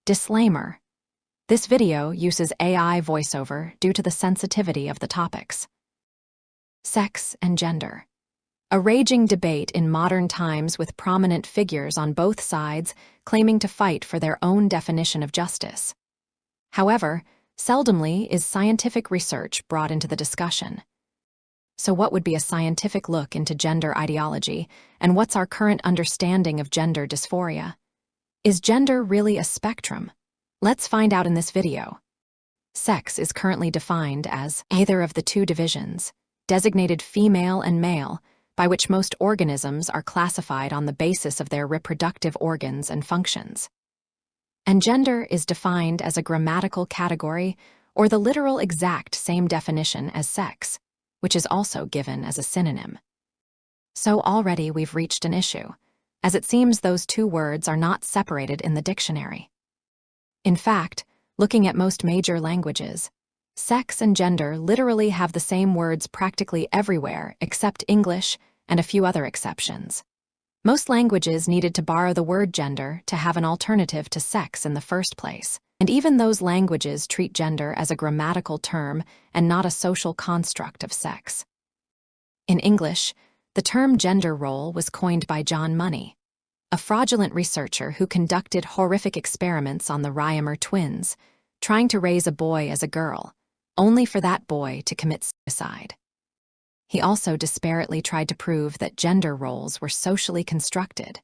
Disclaimer: this video uses AI voiceover due to the sensitivity of the topics. Sex and gender. A raging debate in modern times with prominent figures on both sides claiming to fight for their own definition of justice. However, seldomly is scientific research brought into the discussion. So what would be a scientific look into gender ideology, and what's our current understanding of gender dysphoria? Is gender really a spectrum? Let's find out in this video. Sex is currently defined as either of the two divisions, designated female and male, by which most organisms are classified on the basis of their reproductive organs and functions. And gender is defined as a grammatical category or the literal exact same definition as sex, which is also given as a synonym. So already we've reached an issue, as it seems those two words are not separated in the dictionary. In fact, looking at most major languages, sex and gender literally have the same words practically everywhere except English and a few other exceptions. Most languages needed to borrow the word gender to have an alternative to sex in the first place, and even those languages treat gender as a grammatical term and not a social construct of sex. In English, the term gender role was coined by John Money, a fraudulent researcher who conducted horrific experiments on the Riemer twins, trying to raise a boy as a girl, only for that boy to commit suicide. He also disparately tried to prove that gender roles were socially constructed.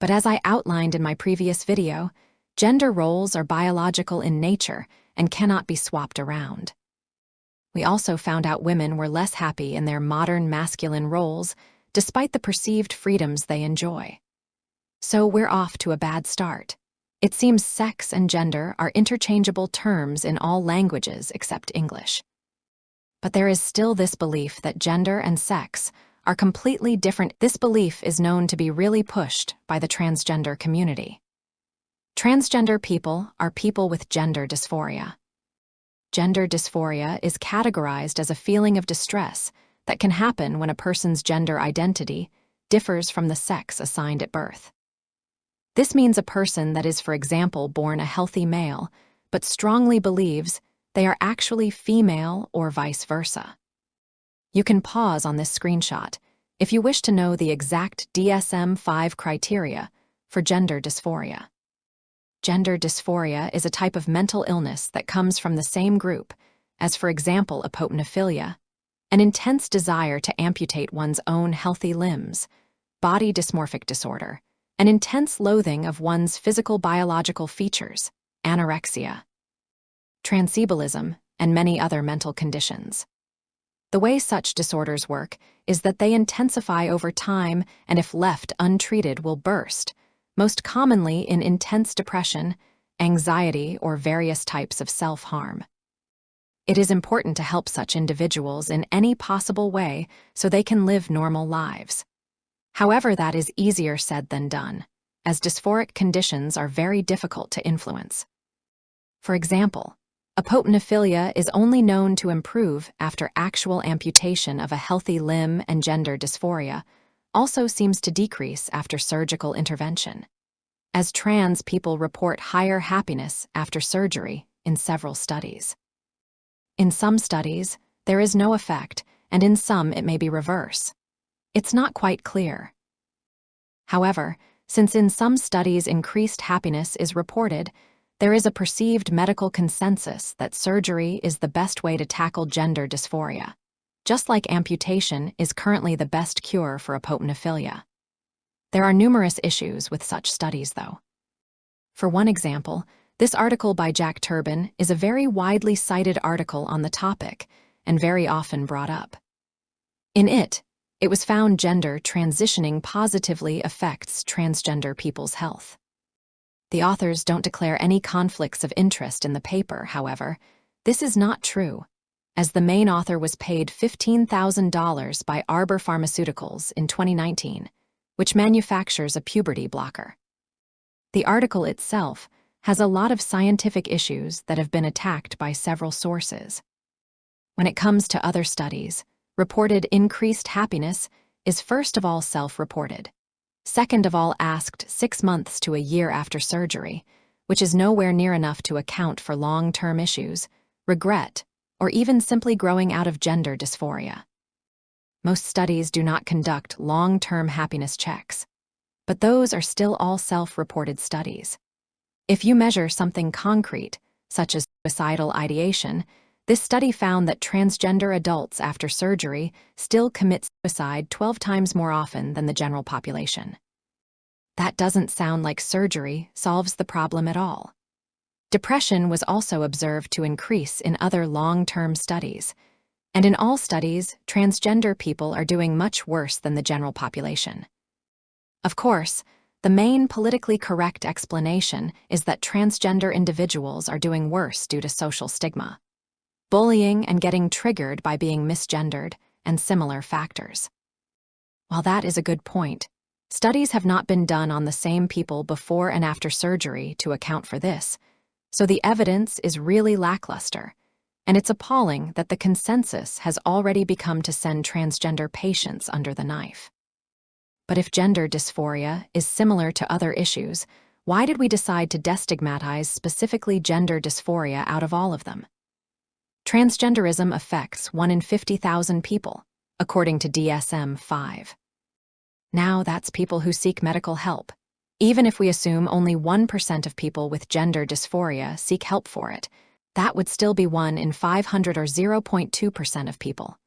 But as I outlined in my previous video, gender roles are biological in nature and cannot be swapped around. We also found out women were less happy in their modern masculine roles, despite the perceived freedoms they enjoy. So we're off to a bad start. It seems sex and gender are interchangeable terms in all languages except English. But there is still this belief that gender and sex are completely different. This belief is known to be really pushed by the transgender community. Transgender people are people with gender dysphoria. Gender dysphoria is categorized as a feeling of distress that can happen when a person's gender identity differs from the sex assigned at birth. This means a person that is, for example, born a healthy male, but strongly believes they are actually female or vice versa. You can pause on this screenshot if you wish to know the exact DSM-5 criteria for gender dysphoria. Gender dysphoria is a type of mental illness that comes from the same group as, for example, apopnophilia, an intense desire to amputate one's own healthy limbs, body dysmorphic disorder, an intense loathing of one's physical biological features, anorexia, transebalism, and many other mental conditions. The way such disorders work is that they intensify over time and if left untreated will burst, most commonly in intense depression, anxiety, or various types of self-harm. It is important to help such individuals in any possible way so they can live normal lives. However, that is easier said than done, as dysphoric conditions are very difficult to influence. For example, apopnophilia is only known to improve after actual amputation of a healthy limb, and gender dysphoria also seems to decrease after surgical intervention, as trans people report higher happiness after surgery in several studies. In some studies, there is no effect, and in some it may be reverse. It's not quite clear. However, since in some studies increased happiness is reported, there is a perceived medical consensus that surgery is the best way to tackle gender dysphoria, just like amputation is currently the best cure for apopnophilia. There are numerous issues with such studies, though. For one example, this article by Jack Turbin is a very widely cited article on the topic and very often brought up. In it was found gender transitioning positively affects transgender people's health. The authors don't declare any conflicts of interest in the paper, however. This is not true, as the main author was paid $15,000 by Arbor Pharmaceuticals in 2019, which manufactures a puberty blocker. The article itself has a lot of scientific issues that have been attacked by several sources. When it comes to other studies, reported increased happiness is first of all self-reported, second of all asked 6 months to a year after surgery, which is nowhere near enough to account for long-term issues, regret, or even simply growing out of gender dysphoria. Most studies do not conduct long-term happiness checks, but those are still all self-reported studies. If you measure something concrete, such as suicidal ideation, this study found that transgender adults after surgery still commit suicide 12 times more often than the general population. That doesn't sound like surgery solves the problem at all. Depression was also observed to increase in other long-term studies, and in all studies, transgender people are doing much worse than the general population. Of course, the main politically correct explanation is that transgender individuals are doing worse due to social stigma, bullying, and getting triggered by being misgendered, and similar factors. While that is a good point, studies have not been done on the same people before and after surgery to account for this, so the evidence is really lackluster, and it's appalling that the consensus has already become to send transgender patients under the knife. But if gender dysphoria is similar to other issues, why did we decide to destigmatize specifically gender dysphoria out of all of them? Transgenderism affects 1 in 50,000 people, according to DSM-5. Now that's people who seek medical help. Even if we assume only 1% of people with gender dysphoria seek help for it, that would still be 1 in 500 or 0.2% of people.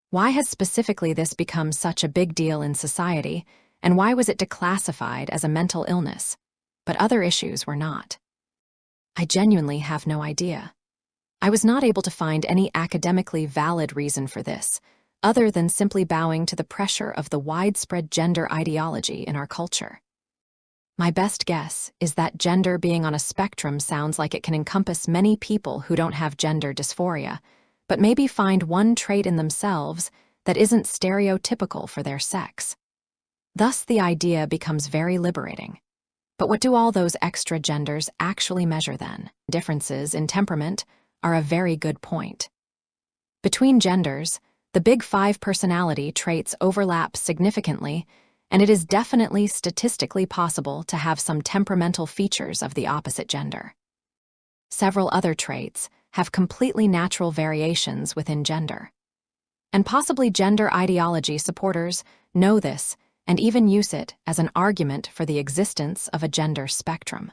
Why has specifically this become such a big deal in society, and why was it declassified as a mental illness, but other issues were not? I genuinely have no idea. I was not able to find any academically valid reason for this, other than simply bowing to the pressure of the widespread gender ideology in our culture. My best guess is that gender being on a spectrum sounds like it can encompass many people who don't have gender dysphoria, but maybe find one trait in themselves that isn't stereotypical for their sex. Thus, the idea becomes very liberating. But what do all those extra genders actually measure then? Differences in temperament are a very good point. Between genders, the big 5 personality traits overlap significantly, and it is definitely statistically possible to have some temperamental features of the opposite gender. Several other traits have completely natural variations within gender. And possibly gender ideology supporters know this and even use it as an argument for the existence of a gender spectrum.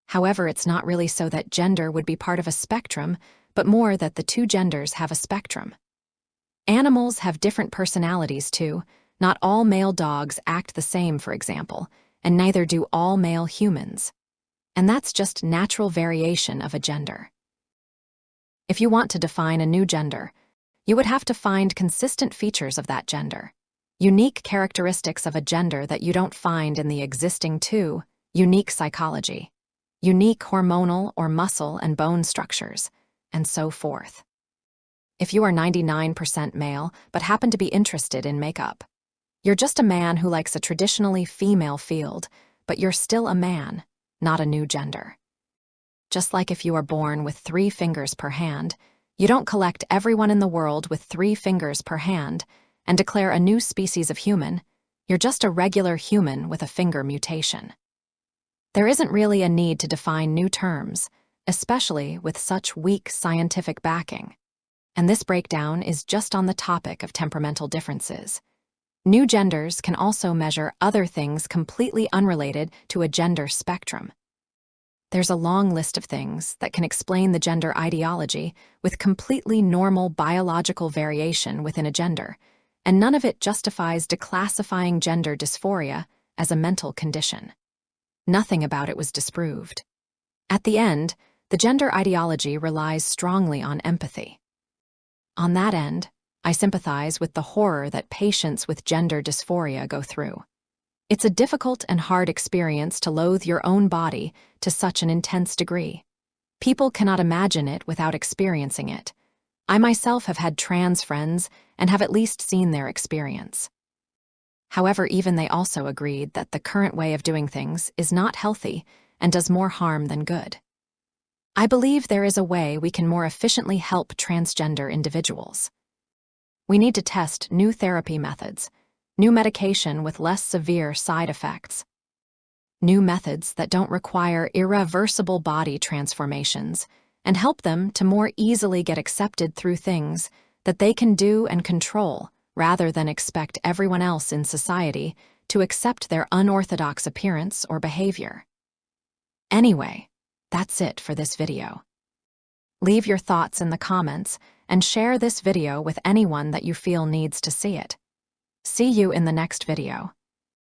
However, it's not really so that gender would be part of a spectrum, but more that the two genders have a spectrum. Animals have different personalities too. Not all male dogs act the same, for example, and neither do all male humans. And that's just natural variation of a gender. If you want to define a new gender, you would have to find consistent features of that gender, unique characteristics of a gender that you don't find in the existing two, unique psychology, unique hormonal or muscle and bone structures, and so forth. If you are 99% male but happen to be interested in makeup, you're just a man who likes a traditionally female field, but you're still a man, not a new gender. Just like if you are born with 3 fingers per hand, you don't collect everyone in the world with 3 fingers per hand and declare a new species of human. You're just a regular human with a finger mutation. There isn't really a need to define new terms, especially with such weak scientific backing. And this breakdown is just on the topic of temperamental differences. New genders can also measure other things completely unrelated to a gender spectrum. There's a long list of things that can explain the gender ideology with completely normal biological variation within a gender, and none of it justifies declassifying gender dysphoria as a mental condition. Nothing about it was disproved. At the end, the gender ideology relies strongly on empathy. On that end, I sympathize with the horror that patients with gender dysphoria go through. It's a difficult and hard experience to loathe your own body to such an intense degree. People cannot imagine it without experiencing it. I myself have had trans friends and have at least seen their experience. However, even they also agreed that the current way of doing things is not healthy and does more harm than good. I believe there is a way we can more efficiently help transgender individuals. We need to test new therapy methods, new medication with less severe side effects. new methods that don't require irreversible body transformations, and help them to more easily get accepted through things that they can do and control, rather than expect everyone else in society to accept their unorthodox appearance or behavior. Anyway, that's it for this video. Leave your thoughts in the comments and share this video with anyone that you feel needs to see it. See you in the next video.